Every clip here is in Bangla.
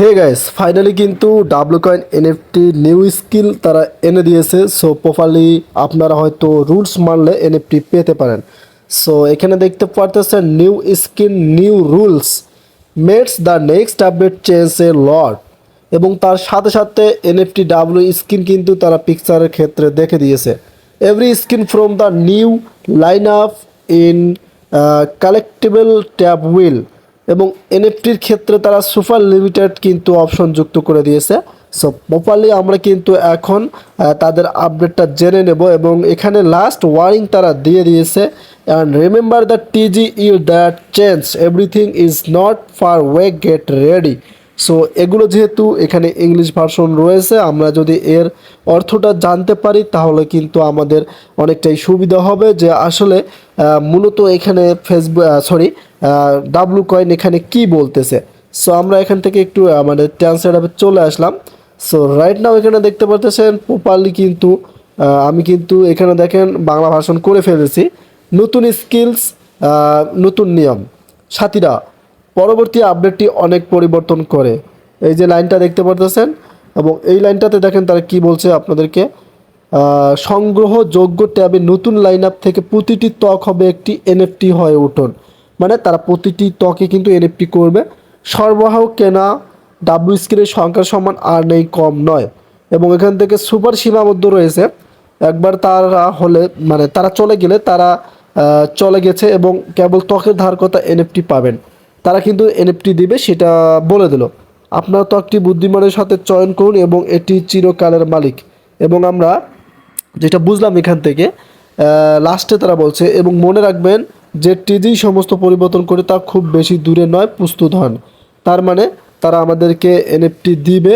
হে গাইস, ফাইনালি কিন্তু W coin NFT new skill তারা এনে দিয়েছে। সো প্রপারলি আপনারা হয়তো রুলস মানলে এনএফটি পেতে পারেন। সো এখানে দেখতে পারতেছেন new skin new rules mates the next update change a lot, এবং তার সাথে সাথে এনএফটি ডাব্লু স্কিন কিন্তু তারা পিকচারের ক্ষেত্রে দেখে দিয়েছে। Every skin from the new line up in collectible tab will, এবং এনএফটির ক্ষেত্রে তারা সুপার লিমিটেড কিন্তু অপশন যুক্ত করে দিয়েছে। সো প্রপারলি আমরা কিন্তু এখন তাদের আপডেটটা জেনে নেব, এবং এখানে লাস্ট ওয়ার্নিং তারা দিয়ে দিয়েছে। অ্যান্ড রিমেম্বার দ্য টিজি you that change everything is not far way get ready. So এগুলো যেহেতু এখানে ইংলিশ ভার্সন রয়েছে, আমরা যদি এর অর্থটা জানতে পারি তাহলে কিন্তু আমাদের অনেকটাই সুবিধা হবে যে আসলে মূলত এখানে ডাব্লু কয়েন এখানে কি বলতেছে। সো আমরা এখান থেকে একটু আমাদের ট্রান্সলেট অ্যাপে চলে আসলাম। সো রাইট নাও এখানে দেখতে পারতেছেন প্রপারলি কিন্তু আমি কিন্তু এখানে দেখেন বাংলা ভার্সন করে ফেলেছি। নতুন স্কিলস, নতুন নিয়ম, সাথীরা পরবর্তী আপডেটটি অনেক পরিবর্তন করে, এই যে লাইনটা দেখতে পারতেছেন। এবং এই লাইনটাতে দেখেন তারা কি বলছে আপনাদেরকে, সংগ্রহযোগ্য ট্যাবে নতুন লাইন আপ থেকে প্রতিটি ত্বক হবে একটি এনএফটি হয়ে উঠুন। মানে তারা প্রতিটি ত্বকে কিন্তু এনএফটি করবে। সরবরাহ কেনা ডাব্লিউ স্কিলের সংখ্যার সমান আর নেই, কম নয়। এবং এখান থেকে সুপার সীমাবদ্ধ রয়েছে। একবার তারা হলে মানে তারা চলে গেলে তারা চলে গেছে, এবং কেবল ত্বকের ধারকতা এনএফটি পাবেন। তারা কিন্তু এনএফটি দিবে সেটা বলে দিল। আপনার ত্বকটি বুদ্ধিমানের সাথে চয়ন করুন এবং এটি চিরকালের মালিক। এবং আমরা যেটা বুঝলাম এখান থেকে লাস্টে তারা বলছে, এবং মনে রাখবেন যে টিজি সমস্ত পরিবর্তন করে তা খুব বেশি দূরে নয়, প্রস্তুত হন। তার মানে তারা আমাদেরকে এনএফটি দিবে,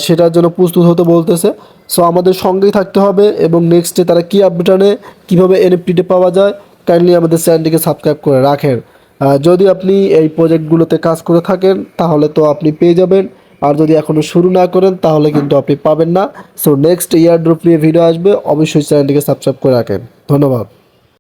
সেটার জন্য প্রস্তুত হতে বলতেছে। সো আমাদের সঙ্গেই থাকতে হবে, এবং নেক্সটে তারা কী আপডেট আনে, কীভাবে এনএফটিতে পাওয়া যায়, কাইন্ডলি আমাদের চ্যানেলটিকে সাবস্ক্রাইব করে রাখেন। যদি আপনি এই প্রজেক্টগুলোতে কাজ করে থাকেন তাহলে তো আপনি পেয়ে যাবেন, আর যদি এখনও শুরু না করেন তাহলে কিন্তু আপনি পাবেন না। সো নেক্সট ইয়ার ড্রপ নিয়ে ভিডিও আসবে, অবশ্যই চ্যানেলটিকে সাবস্ক্রাইব করে রাখেন। ধন্যবাদ।